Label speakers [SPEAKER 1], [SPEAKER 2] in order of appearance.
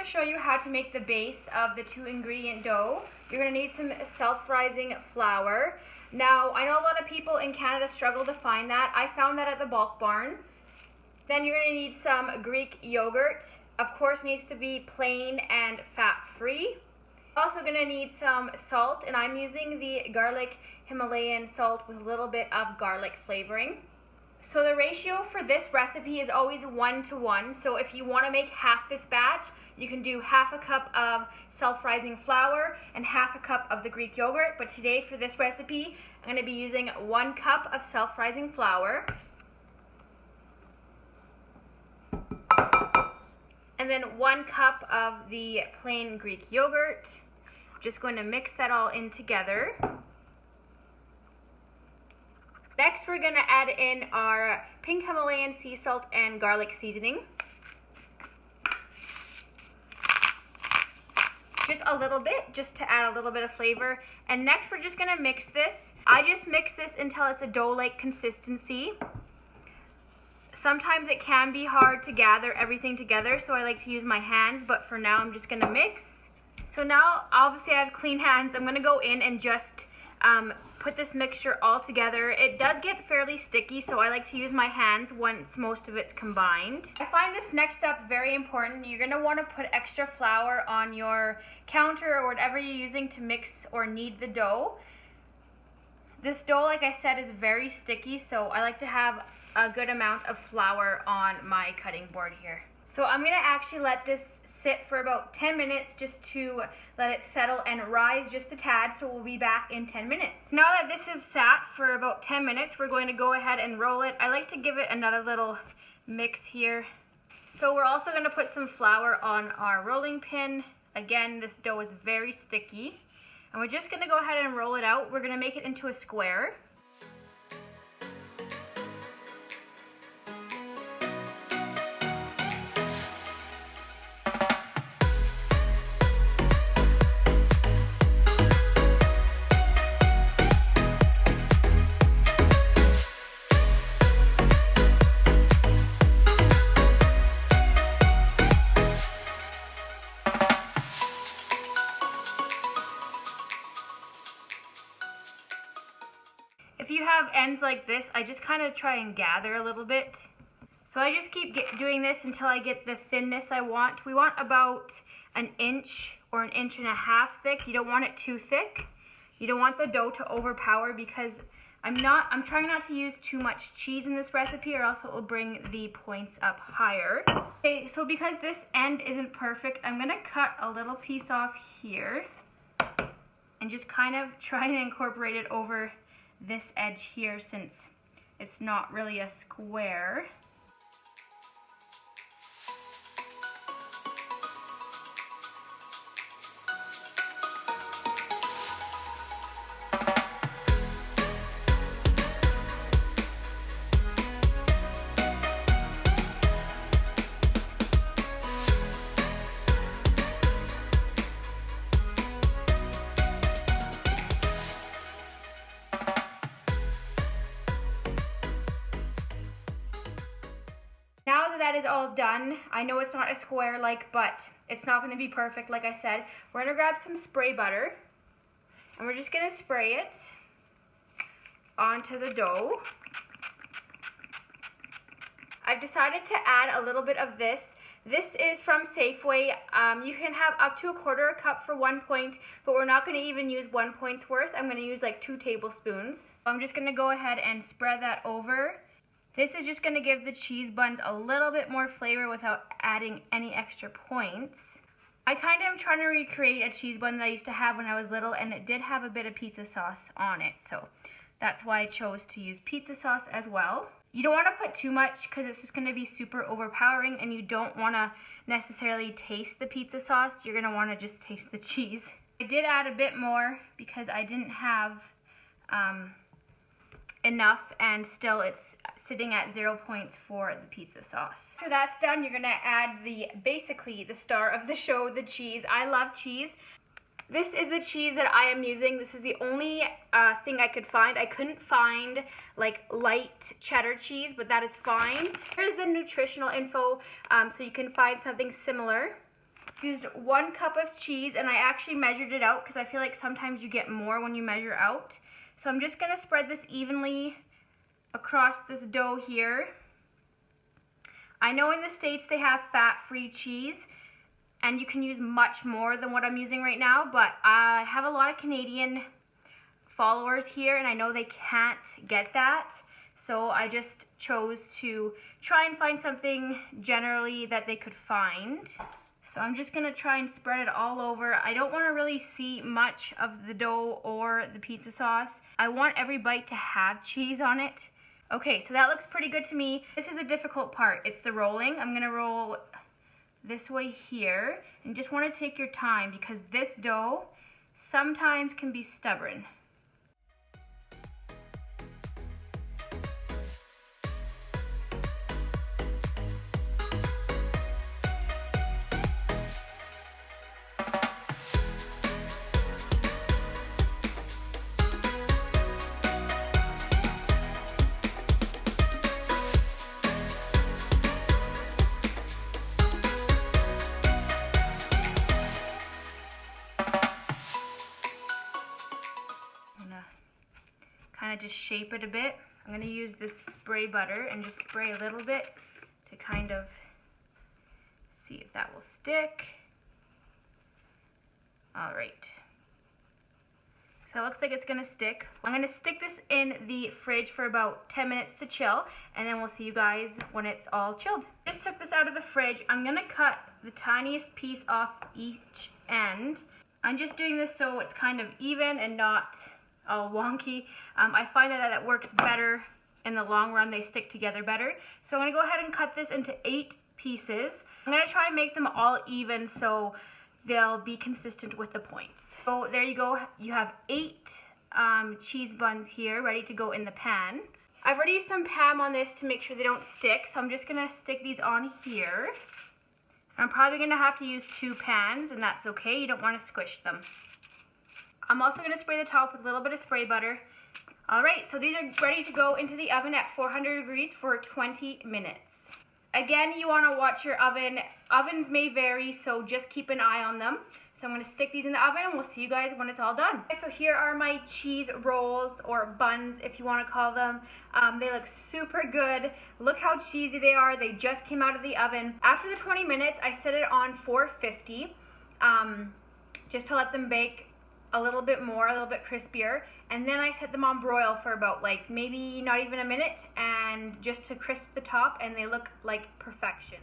[SPEAKER 1] to show you how to make the base of the 2-ingredient dough. You're going to need some self-rising flour. Now, I know a lot of people in Canada struggle to find that. I found that at the bulk barn. Then you're going to need some Greek yogurt. Of course, it needs to be plain and fat-free. Also going to need some salt, and I'm using the garlic Himalayan salt with a little bit of garlic flavoring. So the ratio for this recipe is always 1:1. So if you want to make half this batch, you can do half a cup of self-rising flour and half a cup of the Greek yogurt. But today for this recipe, I'm going to be using 1 cup of self-rising flour. And then 1 cup of the plain Greek yogurt. Just going to mix that all in together. Next, we're going to add in our pink Himalayan sea salt and garlic seasoning. Just a little bit, just to add a little bit of flavor. And next, we're just going to mix this. I just mix this until it's a dough-like consistency. Sometimes it can be hard to gather everything together, so I like to use my hands, but for now, I'm just going to mix. So now, obviously, I have clean hands. I'm going to go in and just put this mixture all together. It does get fairly sticky, so I like to use my hands once most of it's combined. I find this next step very important. You're going to want to put extra flour on your counter or whatever you're using to mix or knead the dough. This dough, like I said, is very sticky, so I like to have a good amount of flour on my cutting board here. So I'm going to actually let this sit for about 10 minutes just to let it settle and rise just a tad, so we'll be back in 10 minutes. Now that this is sat for about 10 minutes, we're going to go ahead and roll it. I like to give it another little mix here. So we're also going to put some flour on our rolling pin. Again, this dough is very sticky. And we're just going to go ahead and roll it out. We're going to make it into a square. If you have ends like this, I just kind of try and gather a little bit. So I just keep doing this until I get the thinness I want. We want about 1 inch or 1.5 inches thick. You don't want it too thick. You don't want the dough to overpower, because I'm trying not to use too much cheese in this recipe, or else it will bring the points up higher. Okay, so because this end isn't perfect, I'm gonna cut a little piece off here and just kind of try and incorporate it over this edge here, since it's not really a square. Now that that is all done, I know it's not a square but it's not going to be perfect, like I said. We're going to grab some spray butter, and we're just going to spray it onto the dough. I've decided to add a little bit of this. This is from Safeway. You can have up to 1/4 cup for 1 point, but we're not going to even use 1 point's worth. I'm going to use like 2 tablespoons. I'm just going to go ahead and spread that over. This is just going to give the cheese buns a little bit more flavor without adding any extra points. I kind of am trying to recreate a cheese bun that I used to have when I was little, and it did have a bit of pizza sauce on it, so that's why I chose to use pizza sauce as well. You don't want to put too much, because it's just going to be super overpowering, and you don't want to necessarily taste the pizza sauce. You're going to want to just taste the cheese. I did add a bit more because I didn't have enough, and still it's sitting at 0 points for the pizza sauce. After that's done, you're gonna add basically the star of the show, the cheese. I love cheese. This is the cheese that I am using. This is the only thing I could find. I couldn't find like light cheddar cheese, but that is fine. Here's the nutritional info, so you can find something similar. Used 1 cup of cheese, and I actually measured it out because I feel like sometimes you get more when you measure out. So I'm just gonna spread this evenly across this dough here. I know in the States they have fat-free cheese, and you can use much more than what I'm using right now, but I have a lot of Canadian followers here, and I know they can't get that. So I just chose to try and find something generally that they could find. So I'm just gonna try and spread it all over. I don't wanna really see much of the dough or the pizza sauce. I want every bite to have cheese on it. Okay, so that looks pretty good to me. This is a difficult part. It's the rolling. I'm gonna roll this way here, and just wanna take your time because this dough sometimes can be stubborn. Kind of just shape it a bit. I'm going to use this spray butter and just spray a little bit to kind of see if that will stick. Alright. So it looks like it's going to stick. I'm going to stick this in the fridge for about 10 minutes to chill, and then we'll see you guys when it's all chilled. Just took this out of the fridge. I'm going to cut the tiniest piece off each end. I'm just doing this so it's kind of even and not all wonky. I find that works better in the long run. They stick together better. So I'm going to go ahead and cut this into 8 pieces. I'm going to try and make them all even so they'll be consistent with the points. So there you go. You have 8 cheese buns here ready to go in the pan. I've already used some Pam on this to make sure they don't stick, so I'm just going to stick these on here. I'm probably going to have to use 2 pans, and that's okay. You don't want to squish them. I'm also going to spray the top with a little bit of spray butter. Alright, so these are ready to go into the oven at 400 degrees for 20 minutes. Again, you want to watch your oven. Ovens may vary, so just keep an eye on them. So I'm going to stick these in the oven, and we'll see you guys when it's all done. Okay, so here are my cheese rolls, or buns if you want to call them. They look super good. Look how cheesy they are. They just came out of the oven. After the 20 minutes, I set it on 450 just to let them bake a little bit more, a little bit crispier, and then I set them on broil for about maybe not even a minute, and just to crisp the top, and they look like perfection.